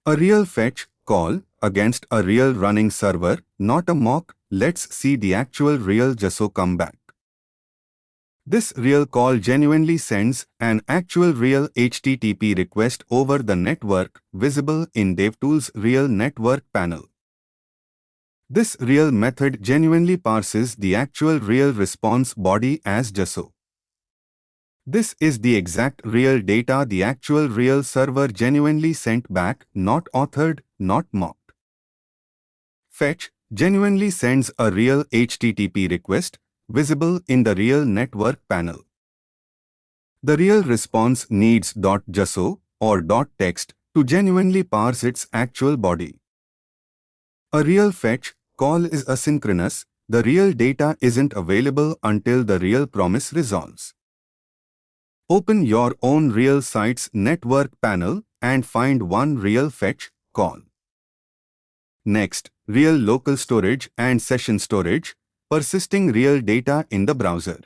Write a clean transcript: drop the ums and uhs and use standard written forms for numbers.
A real fetch call against a real running server, not a mock. Let's see the actual real JSON comeback. This real call genuinely sends an actual real HTTP request over the network, visible in DevTools' Real Network panel. This real method genuinely parses the actual real response body as JSON. This is the exact real data the actual real server genuinely sent back, not authored, not mocked. Fetch genuinely sends a real HTTP request, visible in the Real Network panel. The real response needs .json or .text to genuinely parse its actual body. A real fetch call is asynchronous. The real data isn't available until the real promise resolves. Open your own real site's network panel and find one real fetch call. Next, real local storage and session storage, persisting real data in the browser.